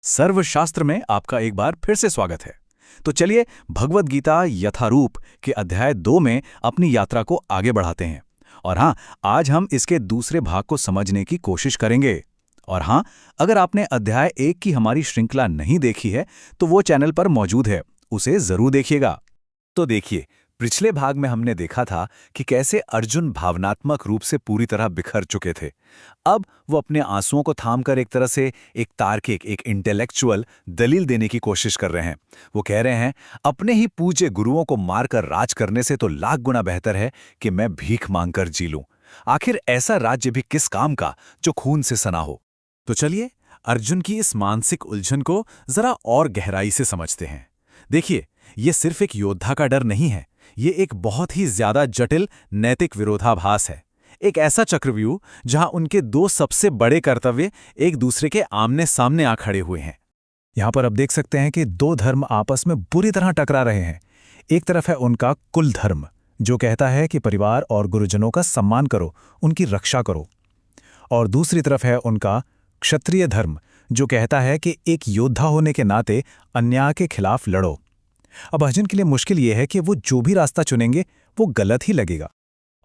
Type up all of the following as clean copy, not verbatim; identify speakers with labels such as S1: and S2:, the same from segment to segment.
S1: सर्वशास्त्र में आपका एक बार फिर से स्वागत है। तो चलिए भगवद गीता यथारूप के अध्याय 2 में अपनी यात्रा को आगे बढ़ाते हैं। और हाँ, आज हम इसके दूसरे भाग को समझने की कोशिश करेंगे। और हाँ, अगर आपने अध्याय 1 की हमारी श्रृंखला नहीं देखी है तो वो चैनल पर मौजूद है, उसे जरूर देखिएगा। तो देखिए, पिछले भाग में हमने देखा था कि कैसे अर्जुन भावनात्मक रूप से पूरी तरह बिखर चुके थे। अब वो अपने आंसुओं को थामकर एक तरह से एक तार्किक, एक इंटेलेक्चुअल दलील देने की कोशिश कर रहे हैं। वो कह रहे हैं, अपने ही पूज्य गुरुओं को मारकर राज करने से तो लाख गुना बेहतर है कि मैं भीख मांगकर जी लूं। आखिर ऐसा राज्य भी किस काम का जो खून से सना हो। तो चलिए अर्जुन की इस मानसिक उलझन को जरा और गहराई से समझते हैं। देखिए, ये सिर्फ एक योद्धा का डर नहीं है, ये एक बहुत ही ज्यादा जटिल नैतिक विरोधाभास है। एक ऐसा चक्रव्यूह जहां उनके दो सबसे बड़े कर्तव्य एक दूसरे के आमने सामने आ खड़े हुए हैं। यहां पर आप देख सकते हैं कि दो धर्म आपस में बुरी तरह टकरा रहे हैं। एक तरफ है उनका कुल धर्म, जो कहता है कि परिवार और गुरुजनों का सम्मान करो, उनकी रक्षा करो। और दूसरी तरफ है उनका क्षत्रिय धर्म, जो कहता है कि एक योद्धा होने के नाते अन्याय के खिलाफ लड़ो। अब अर्जुन के लिए मुश्किल यह है कि वो जो भी रास्ता चुनेंगे वो गलत ही लगेगा।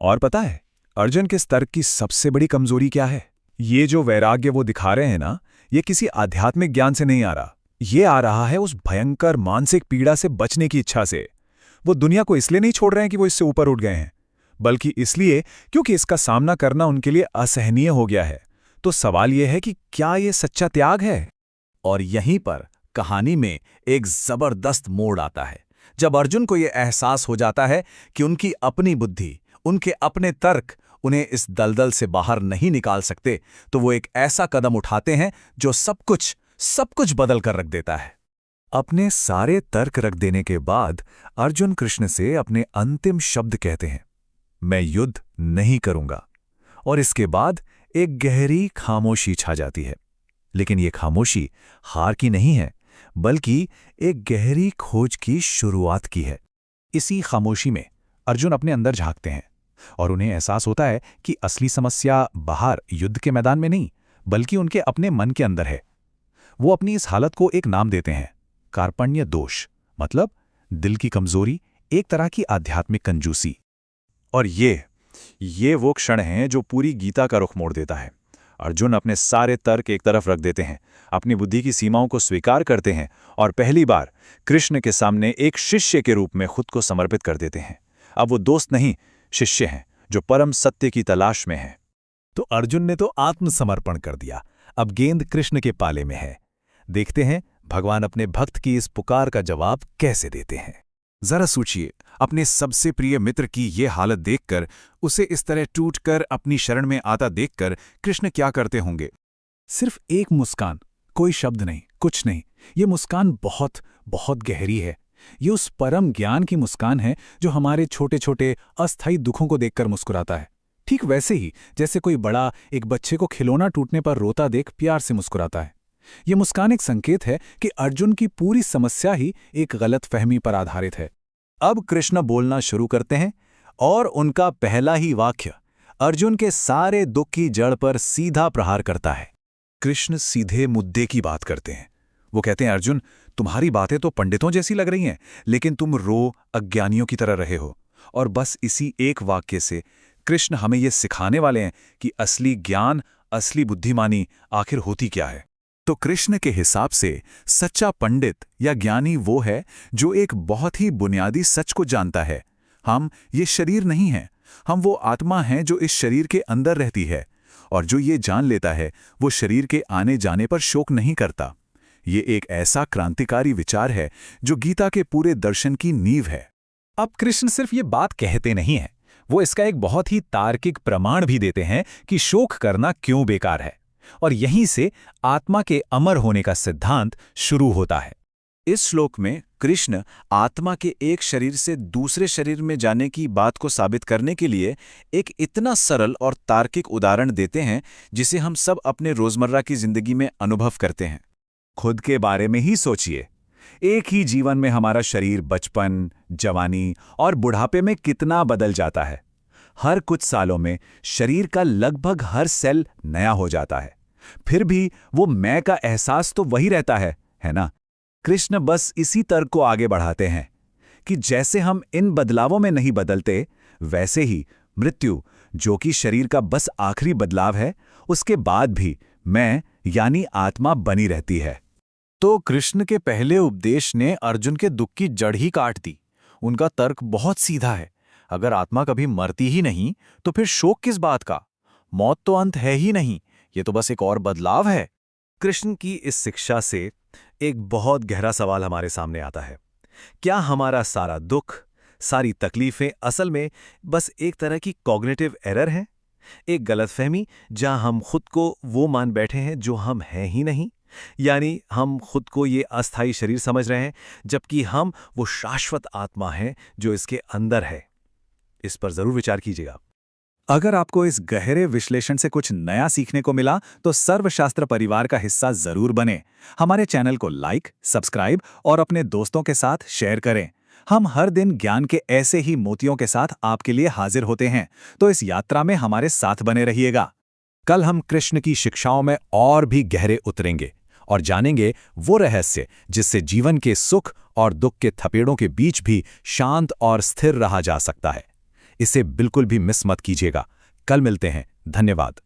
S1: और पता है अर्जुन के स्तर की सबसे बड़ी कमजोरी क्या है? ये जो वैराग्य वो दिखा रहे हैं ना, ये किसी आध्यात्मिक ज्ञान से नहीं आ रहा। ये आ रहा है उस भयंकर मानसिक पीड़ा से बचने की इच्छा से। वो दुनिया को इसलिए नहीं छोड़ रहे हैं कि वो इससे ऊपर उठ गए हैं, बल्कि इसलिए क्योंकि इसका सामना करना उनके लिए असहनीय हो गया है। तो सवाल यह है कि क्या ये सच्चा त्याग है? और यहीं पर कहानी में एक जबरदस्त मोड़ आता है, जब अर्जुन को यह एहसास हो जाता है कि उनकी अपनी बुद्धि, उनके अपने तर्क उन्हें इस दलदल से बाहर नहीं निकाल सकते। तो वो एक ऐसा कदम उठाते हैं जो सब कुछ बदल कर रख देता है। अपने सारे तर्क रख देने के बाद अर्जुन कृष्ण से अपने अंतिम शब्द कहते हैं, मैं युद्ध नहीं करूंगा। और इसके बाद एक गहरी खामोशी छा जाती है। लेकिन ये खामोशी हार की नहीं है, बल्कि एक गहरी खोज की शुरुआत की है। इसी खामोशी में अर्जुन अपने अंदर झांकते हैं और उन्हें एहसास होता है कि असली समस्या बाहर युद्ध के मैदान में नहीं, बल्कि उनके अपने मन के अंदर है। वो अपनी इस हालत को एक नाम देते हैं, कार्पण्य दोष, मतलब दिल की कमजोरी, एक तरह की आध्यात्मिक कंजूसी। और ये वो क्षण हैं जो पूरी गीता का रुख मोड़ देता है। अर्जुन अपने सारे तर्क एक तरफ रख देते हैं, अपनी बुद्धि की सीमाओं को स्वीकार करते हैं और पहली बार कृष्ण के सामने एक शिष्य के रूप में खुद को समर्पित कर देते हैं। अब वो दोस्त नहीं, शिष्य हैं जो परम सत्य की तलाश में हैं। तो अर्जुन ने तो आत्मसमर्पण कर दिया, अब गेंद कृष्ण के पाले में है। देखते हैं भगवान अपने भक्त की इस पुकार का जवाब कैसे देते हैं। जरा सोचिए, अपने सबसे प्रिय मित्र की ये हालत देखकर, उसे इस तरह टूटकर अपनी शरण में आता देखकर कृष्ण क्या करते होंगे? सिर्फ एक मुस्कान, कोई शब्द नहीं, कुछ नहीं। ये मुस्कान बहुत बहुत गहरी है। ये उस परम ज्ञान की मुस्कान है जो हमारे छोटे छोटे अस्थायी दुखों को देखकर मुस्कुराता है। ठीक वैसे ही जैसे कोई बड़ा एक बच्चे को खिलौना टूटने पर रोता देख प्यार से मुस्कुराता है। ये मुस्कान एक संकेत है कि अर्जुन की पूरी समस्या ही एक गलतफहमी पर आधारित है। अब कृष्ण बोलना शुरू करते हैं और उनका पहला ही वाक्य अर्जुन के सारे दुख की जड़ पर सीधा प्रहार करता है। कृष्ण सीधे मुद्दे की बात करते हैं। वो कहते हैं, अर्जुन, तुम्हारी बातें तो पंडितों जैसी लग रही हैं, लेकिन तुम अज्ञानियों की तरह रहे हो। और बस इसी एक वाक्य से कृष्ण हमें ये सिखाने वाले हैं कि असली ज्ञान, असली बुद्धिमानी आखिर होती क्या है। तो कृष्ण के हिसाब से सच्चा पंडित या ज्ञानी वो है जो एक बहुत ही बुनियादी सच को जानता है। हम ये शरीर नहीं हैं, हम वो आत्मा हैं जो इस शरीर के अंदर रहती है। और जो ये जान लेता है वो शरीर के आने जाने पर शोक नहीं करता। ये एक ऐसा क्रांतिकारी विचार है जो गीता के पूरे दर्शन की नींव है। अब कृष्ण सिर्फ ये बात कहते नहीं हैं, वो इसका एक बहुत ही तार्किक प्रमाण भी देते हैं कि शोक करना क्यों बेकार है। और यहीं से आत्मा के अमर होने का सिद्धांत शुरू होता है। इस श्लोक में कृष्ण आत्मा के एक शरीर से दूसरे शरीर में जाने की बात को साबित करने के लिए एक इतना सरल और तार्किक उदाहरण देते हैं जिसे हम सब अपने रोजमर्रा की जिंदगी में अनुभव करते हैं। खुद के बारे में ही सोचिए, एक ही जीवन में हमारा शरीर बचपन, जवानी और बुढ़ापे में कितना बदल जाता है। हर कुछ सालों में शरीर का लगभग हर सेल नया हो जाता है। फिर भी वो मैं का एहसास तो वही रहता है ना? कृष्ण बस इसी तर्क को आगे बढ़ाते हैं कि जैसे हम इन बदलावों में नहीं बदलते, वैसे ही मृत्यु, जो कि शरीर का बस आखिरी बदलाव है, उसके बाद भी मैं यानी आत्मा बनी रहती है। तो कृष्ण के पहले उपदेश ने अर्जुन के दुख की जड़ ही काट दी। उनका तर्क बहुत सीधा है। अगर आत्मा कभी मरती ही नहीं, तो फिर शोक किस बात का? मौत तो अंत है ही नहीं, ये तो बस एक और बदलाव है। कृष्ण की इस शिक्षा से एक बहुत गहरा सवाल हमारे सामने आता है। क्या हमारा सारा दुख, सारी तकलीफें असल में बस एक तरह की कॉग्निटिव एरर है? एक गलतफहमी जहां हम खुद को वो मान बैठे हैं जो हम हैं ही नहीं? यानी हम खुद को ये अस्थायी शरीर समझ रहे हैं, जबकि हम वो शाश्वत आत्मा हैं जो इसके अंदर है। इस पर जरूर विचार कीजिएगा। अगर आपको इस गहरे विश्लेषण से कुछ नया सीखने को मिला, तो सर्वशास्त्र परिवार का हिस्सा जरूर बने। हमारे चैनल को लाइक, सब्सक्राइब और अपने दोस्तों के साथ शेयर करें। हम हर दिन ज्ञान के ऐसे ही मोतियों के साथ आपके लिए हाजिर होते हैं, तो इस यात्रा में हमारे साथ बने रहिएगा। कल हम कृष्ण की शिक्षाओं में और भी गहरे उतरेंगे और जानेंगे वो रहस्य जिससे जीवन के सुख और दुख के थपेड़ों के बीच भी शांत और स्थिर रहा जा सकता है। इसे बिल्कुल भी मिस मत कीजिएगा। कल मिलते हैं। धन्यवाद।